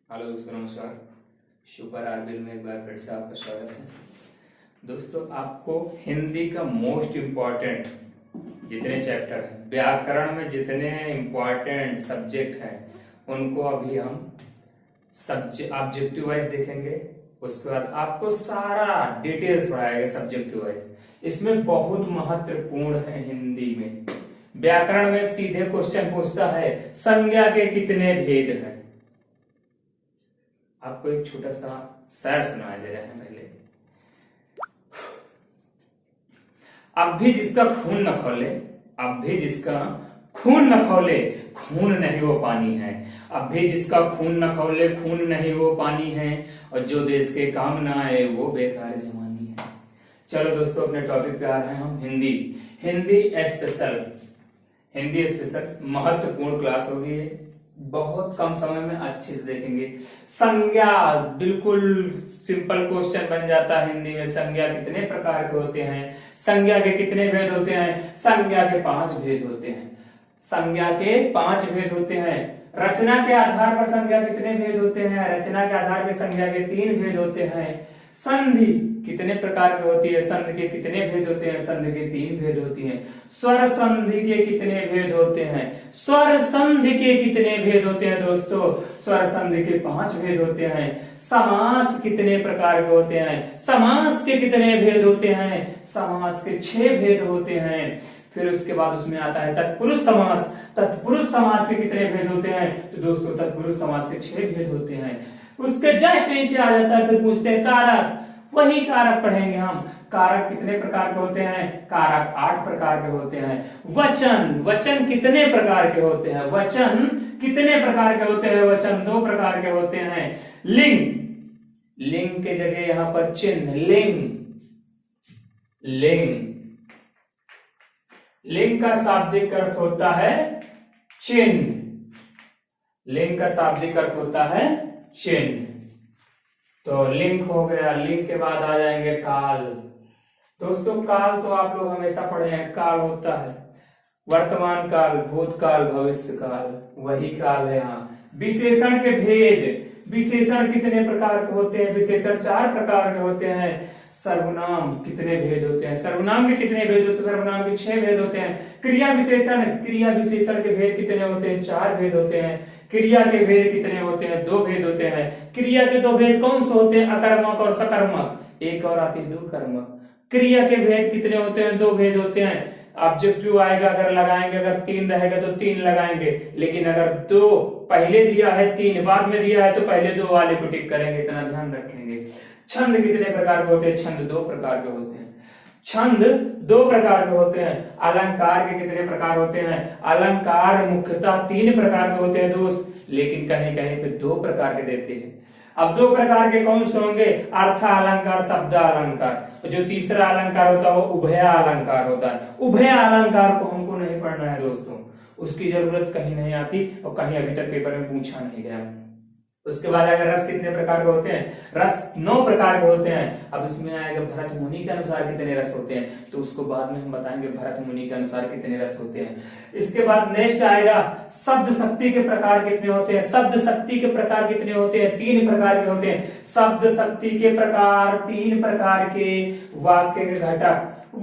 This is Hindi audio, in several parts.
हेलो दोस्तों, नमस्कार। सुपर आरबिल में एक बार फिर से आपका स्वागत है। दोस्तों, आपको हिंदी का मोस्ट इम्पॉर्टेंट जितने चैप्टर हैं, व्याकरण में जितने इम्पॉर्टेंट सब्जेक्ट हैं, उनको अभी हम ऑब्जेक्टिव वाइज देखेंगे। उसके बाद आपको सारा डिटेल्स पढ़ाएगा सब्जेक्टिव वाइज। इसमें बहुत महत्वपूर्ण है हिंदी में। व्याकरण में सीधे क्वेश्चन पूछता है, संज्ञा के कितने भेद हैं। आपको एक छोटा सा शेर सुनाया दे रहे हैं पहले। अब भी जिसका खून न खौले, अब भी जिसका खून न खौले, खून नहीं वो पानी है। अब भी जिसका खून न खौले, खून नहीं वो पानी है। और जो देश के काम ना आए वो बेकार जवानी है। चलो दोस्तों, अपने टॉपिक पे आ रहे हैं हम। हिंदी स्पेशल महत्वपूर्ण क्लास होगी। बहुत कम समय में अच्छे से देखेंगे। संज्ञा बिल्कुल सिंपल क्वेश्चन बन जाता है हिंदी में। संज्ञा कितने प्रकार के होते हैं, संज्ञा के कितने भेद होते हैं। संज्ञा के 5 भेद होते हैं। संज्ञा के 5 भेद होते हैं। रचना के आधार पर संज्ञा कितने भेद होते हैं। रचना के आधार पर संज्ञा के 3 भेद होते हैं। संधि कितने प्रकार की होती है। संधि के कितने भेद होते हैं। संधि के 3 भेद होती हैं। स्वर संधि के कितने भेद होते हैं। स्वर संधि के कितने भेद होते हैं दोस्तों। स्वर संधि के 5 भेद होते हैं। समास कितने प्रकार के होते हैं। समास के कितने भेद होते हैं। समास के 6 भेद होते हैं। फिर उसके बाद उसमें आता है तत्पुरुष समास। तत्पुरुष समास के कितने भेद होते हैं। तो दोस्तों, तत्पुरुष समास के 6 भेद होते हैं। उसके जस्ट नीचे आ जाता है, फिर पूछते हैं कारक। वही कारक पढ़ेंगे हम। कारक कितने प्रकार के होते हैं। कारक 8 प्रकार के होते हैं। वचन कितने प्रकार के होते हैं। वचन कितने प्रकार के होते हैं। वचन 2 प्रकार के होते हैं। लिंग के जगह यहां पर चिन्ह। लिंग का शाब्दिक अर्थ होता है चिन्ह। लिंग का शाब्दिक अर्थ होता है चिन्ह। तो लिंग हो गया। लिंग के बाद आ जाएंगे काल। दोस्तों, काल तो आप लोग हमेशा पढ़े हैं। काल होता है वर्तमान काल, भूतकाल, भविष्य काल। वही काल है यहाँ। विशेषण के भेद। विशेषण कितने प्रकार के होते हैं। विशेषण 4 प्रकार के होते हैं। सर्वनाम कितने भेद होते हैं। सर्वनाम के कितने भेद होते हैं। सर्वनाम के 6 भेद होते हैं। क्रिया विशेषण के भेद कितने होते हैं। 4 भेद होते हैं। क्रिया के भेद कितने होते हैं। 2 भेद होते हैं। क्रिया के 2 भेद कौन से होते हैं। अकर्मक और सकर्मक। एक और आती है दुकर्मक। क्रिया के भेद कितने होते हैं। 2 भेद होते हैं। ऑब्जेक्टिव आएगा, अगर लगाएंगे, अगर 3 रहेगा तो 3 लगाएंगे। लेकिन अगर 2 पहले दिया है, 3 बाद में दिया है, तो पहले 2 वाले को टिक करेंगे। इतना ध्यान रखेंगे। छंद कितने प्रकार के होते हैं। छंद 2 प्रकार के होते हैं। छंद 2 प्रकार के होते हैं। अलंकार के कितने प्रकार होते हैं। अलंकार मुख्यतः 3 प्रकार के होते हैं दोस्त, लेकिन कहीं कहीं पे 2 प्रकार के देते हैं। अब 2 प्रकार के कौन से होंगे। अर्थ अलंकार, शब्द अलंकार। जो तीसरा अलंकार होता है वो उभय अलंकार होता है। उभय अलंकार को हमको नहीं पढ़ना है दोस्तों, उसकी जरूरत कहीं नहीं आती और कहीं अभी तक पेपर में पूछा नहीं गया। उसके बाद आएगा रस कितने प्रकार के होते हैं। रस 9 प्रकार के होते हैं। अब इसमें आएगा भरत मुनि के अनुसार कितने रस होते हैं, तो उसको बाद में हम बताएंगे भरत मुनि के अनुसार कितने रस होते हैं। इसके बाद नेक्स्ट आएगा शब्द शक्ति के प्रकार कितने होते हैं। शब्द शक्ति के प्रकार कितने होते हैं। 3 प्रकार के होते हैं। शब्द शक्ति के प्रकार 3 प्रकार के। वाक्य के घटक।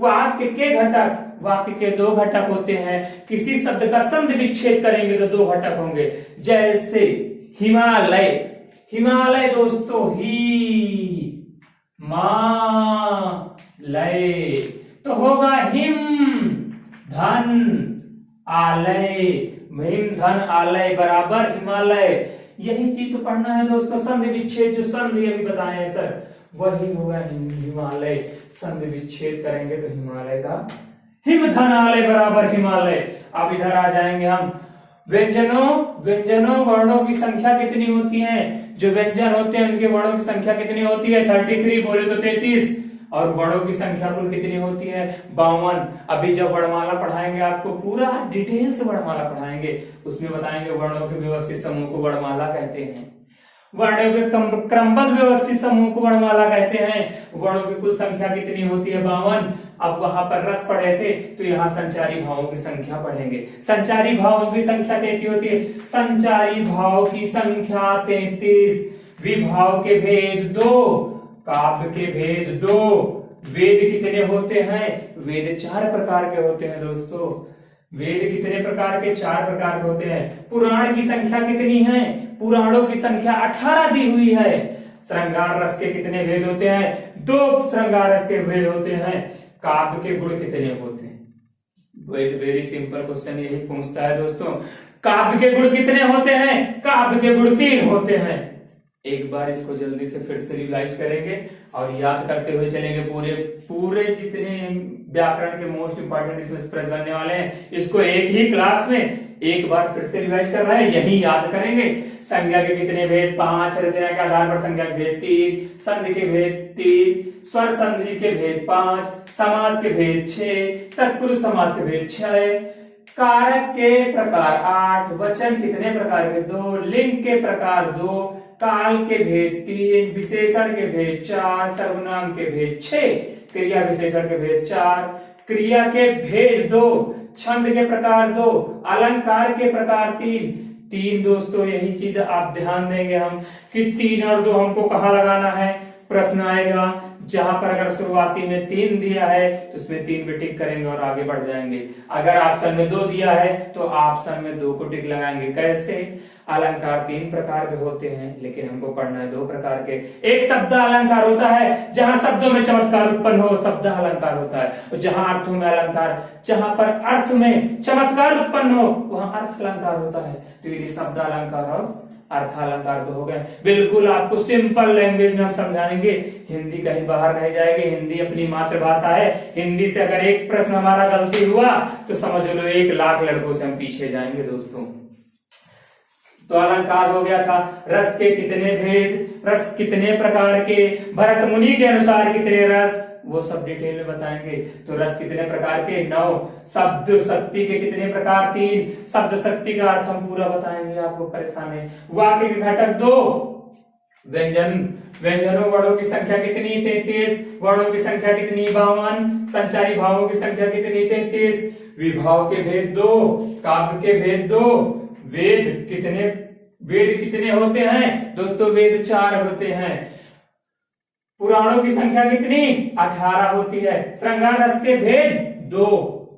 वाक्य के 2 घटक होते हैं। किसी शब्द का संधि विच्छेद करेंगे तो 2 घटक होंगे। जैसे हिमालय दोस्तों, लय तो होगा हिम धन आलय। हिम धन आलय बराबर हिमालय। यही चीज तो पढ़ना है दोस्तों। संधि विच्छेद, जो संधि अभी बताए हैं सर, वही होगा हिमालय। संधि विच्छेद करेंगे तो हिमालय का हिम धन आलय बराबर हिमालय। अब इधर आ जाएंगे हम। व्यंजनों वर्णों की संख्या कितनी होती है। जो व्यंजन होते हैं उनके वर्णों की संख्या कितनी होती है। 33 बोले तो 33। और वर्णों की संख्या कुल कितनी होती है। 52। अभी जब वर्णमाला पढ़ाएंगे आपको पूरा डिटेल से वर्णमाला पढ़ाएंगे, उसमें बताएंगे वर्णों के व्यवस्थित समूह को वर्णमाला कहते हैं। वर्णों के क्रमबद्ध व्यवस्थित समूह को वर्णमाला कहते हैं। वर्णों की कुल संख्या कितनी होती है? 52। अब वहां पर रस पढ़े थे तो यहाँ संचारी भावों की संख्या पढ़ेंगे। संचारी भावों की संख्या 33 होती है। संचारी भाव की संख्या 33। विभाव के भेद 2, काव्य के भेद 2। वेद कितने होते हैं? वेद 4 प्रकार के होते हैं दोस्तों। वेद कितने प्रकार के? 4 प्रकार के होते हैं। पुराण की संख्या कितनी है? पुराणों की संख्या 18 दी हुई है। श्रृंगार रस के कितने भेद होते हैं? 2 श्रृंगार रस के भेद होते हैं। काव्य के गुण कितने होते हैं? वेरी सिंपल क्वेश्चन यही पूछता है दोस्तों। काव्य के गुण कितने होते हैं? काव्य के गुण 3 होते हैं। एक बार इसको जल्दी से फिर से रिवाइज करेंगे और याद करते हुए चलेंगे। पूरे जितने व्याकरण के मोस्ट इंपॉर्टेंट इसमें प्रश्न बनने वाले हैं, इसको एक ही क्लास में एक बार फिर से रिवाइज कर रहे हैं, यही याद करेंगे। संज्ञा के कितने भेद? 5। रचना के आधार पर संज्ञा के भेद 3। संधि के भेद 3। स्वर संधि के भेद 5। समास के भेद 6। तत्पुरुष समास के भेद 6। कारक के प्रकार 8। वचन कितने प्रकार के? 2। लिंग के प्रकार 2। काल के भेद 3। विशेषण के भेद 4। सर्वनाम के भेद 6। क्रिया विशेषण के भेद 4। क्रिया के भेद 2। छंद के प्रकार 2। अलंकार के प्रकार 3 दोस्तों। यही चीज आप ध्यान देंगे हम कि 3 और 2 हमको कहाँ लगाना है। प्रश्न आएगा जहां पर अगर शुरुआती में 3 दिया है तो उसमें 3 पे टिक करेंगे और आगे बढ़ जाएंगे। अगर ऑप्शन में 2 दिया है तो ऑप्शन में 2 को टिक लगाएंगे। कैसे? अलंकार 3 प्रकार के होते हैं, लेकिन हमको पढ़ना है 2 प्रकार के। एक शब्द अलंकार होता है, जहां शब्दों में चमत्कार उत्पन्न हो, शब्द अलंकार होता है। और जहां अर्थों में अलंकार, जहां पर अर्थ में चमत्कार उत्पन्न हो, वहां अर्थ अलंकार होता है। तो ये शब्द अलंकार और अर्थ अलंकार तो हो गए। बिल्कुल आपको सिंपल लैंग्वेज में हम समझाएंगे, हिंदी कहीं बाहर नहीं जाएगी। हिंदी अपनी मातृभाषा है। हिंदी से अगर एक प्रश्न हमारा गलती हुआ तो समझ लो 1 लाख लड़कों से हम पीछे जाएंगे दोस्तों। तो अलंकार हो गया था। रस के कितने भेद? रस कितने प्रकार के? भरत मुनि के अनुसार कितने रस? वो सब डिटेल में बताएंगे। तो रस कितने प्रकार के? 9। शब्द शक्ति के कितने प्रकार? 3। शब्द शक्ति का अर्थ हम पूरा बताएंगे, आपको परेशान है। वाक्य के घटक 2। व्यंजनों वर्णों की संख्या कितनी? 33। वर्णों की संख्या कितनी? 52। संचारी भावों की संख्या कितनी? 33। विभाव के भेद 2। काव्य के भेद 2। वेद कितने होते हैं दोस्तों? वेद 4 होते हैं। पुराणों की संख्या कितनी? 18 होती है। श्रृंगार रस के भेद 2।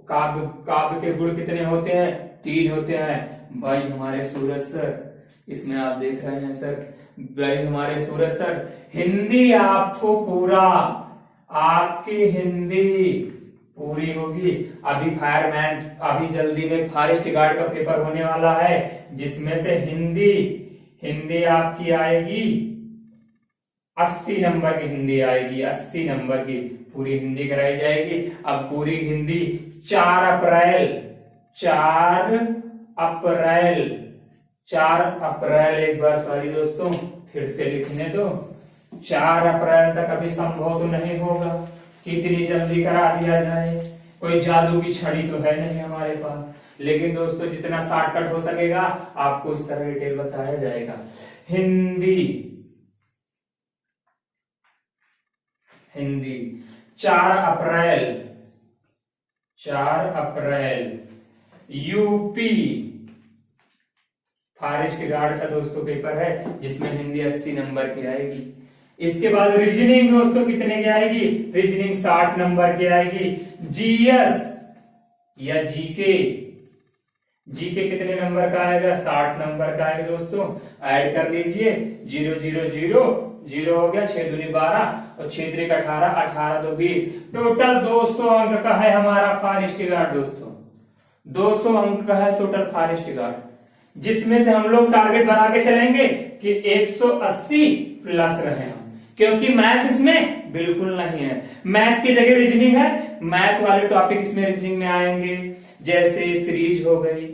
काव्य के गुण कितने होते हैं? 3 होते हैं। भाई हमारे सूरज सर, इसमें आप देख रहे हैं सर, भाई हमारे सूरज सर, हिंदी आपको पूरा, आपकी हिंदी पूरी होगी। अभी फायरमैन, अभी जल्दी में फॉरेस्ट गार्ड का पेपर होने वाला है, जिसमें से हिंदी आपकी आएगी 80 नंबर की हिंदी आएगी। 80 नंबर की पूरी हिंदी कराई जाएगी। अब पूरी हिंदी 4 अप्रैल, एक बार सॉरी दोस्तों फिर से लिखने दो। 4 अप्रैल तक अभी संभव तो नहीं होगा कि इतनी जल्दी करा दिया जाए। कोई जादू की छड़ी तो है नहीं हमारे पास, लेकिन दोस्तों जितना शॉर्टकट हो सकेगा आपको इस तरह डिटेल बताया जाएगा। हिंदी 4 अप्रैल यूपी फॉरेस्ट गार्ड का दोस्तों पेपर है, जिसमें हिंदी 80 नंबर की आएगी। इसके बाद रीजनिंग दोस्तों कितने की आएगी? रीजनिंग 60 नंबर की आएगी। जीएस या जीके कितने नंबर का आएगा? 60 नंबर का आएगा दोस्तों। ऐड कर लीजिए, 0 0 0 0 हो गया, 6 दूनी 12 और 6 3 18, 18 2 20। टोटल 200 अंक का है हमारा फॉरेस्ट गार्ड दोस्तों। 200 अंक का है टोटल फॉरेस्ट गार्ड, जिसमें से हम लोग टारगेट बना के चलेंगे कि 180 प्लस रहे हम, क्योंकि मैथ इसमें बिल्कुल नहीं है। मैथ की जगह रीजनिंग है। मैथ वाले टॉपिक इसमें रीजनिंग में आएंगे, जैसे सीरीज हो गई,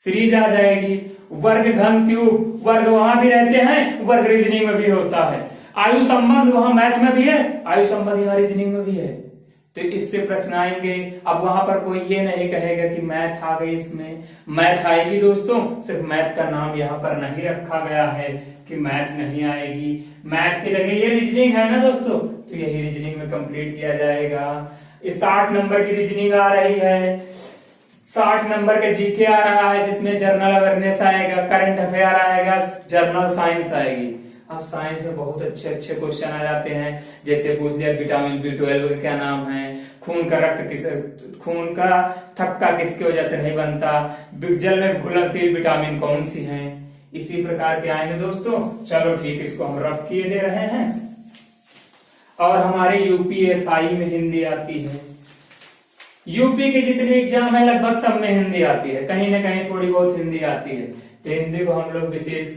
सीरीज आ जाएगी। वर्ग घन क्यूब, वर्ग वहां भी रहते हैं, वर्ग रीजनिंग में भी होता है। आयु संबंध वहां मैथ में भी है, आयु संबंध यहाँ रीजनिंग में भी है। तो इससे प्रश्न आएंगे। अब वहां पर कोई ये नहीं कहेगा कि मैथ आ गई, इसमें मैथ आएगी दोस्तों, सिर्फ मैथ का नाम यहाँ पर नहीं रखा गया है कि मैथ नहीं आएगी। मैथ की जगह ये रीजनिंग है ना दोस्तों, तो यही रीजनिंग में कंप्लीट किया जाएगा। इस 60 नंबर की रीजनिंग आ रही है, 60 नंबर का जीके आ रहा है, जिसमें जनरल अवेयरनेस आएगा, करंट अफेयर आएगा, जनरल साइंस आएगी। अब साइंस में बहुत अच्छे अच्छे क्वेश्चन आ जाते हैं, जैसे पूछ लिया विटामिन B12 का क्या नाम है, खून का थक्का किसकी वजह से नहीं बनता, जल में घुलनशील विटामिन कौन सी है, इसी प्रकार के आएंगे दोस्तों। चलो ठीक, इसको हम रफ किए दे रहे हैं। और हमारे यूपीएसआई में हिंदी आती है। यूपी के जितने एग्जाम है लगभग सब में हिंदी आती है, कहीं ना कहीं थोड़ी बहुत हिंदी आती है। तो हिंदी को हम लोग विशेष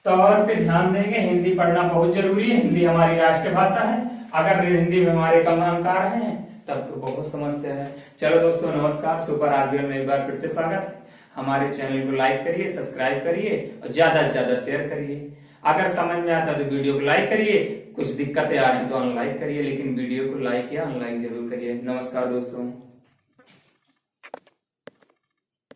तौर पे ध्यान देंगे। हिंदी पढ़ना बहुत जरूरी है, हिंदी हमारी राष्ट्रभाषा है। अगर हिंदी में हमारे कम अंक आ रहे हैं तब तो बहुत समस्या है। चलो दोस्तों नमस्कार, सुपर आरबीएल में एक बार फिर से स्वागत है। हमारे चैनल को लाइक करिए, सब्सक्राइब करिए और ज्यादा से ज्यादा शेयर करिए। अगर समझ में आता तो वीडियो को लाइक करिए, कुछ दिक्कतें आ रही तो अनलाइक करिए, लेकिन वीडियो को लाइक या अनलाइक जरूर करिए। नमस्कार दोस्तों।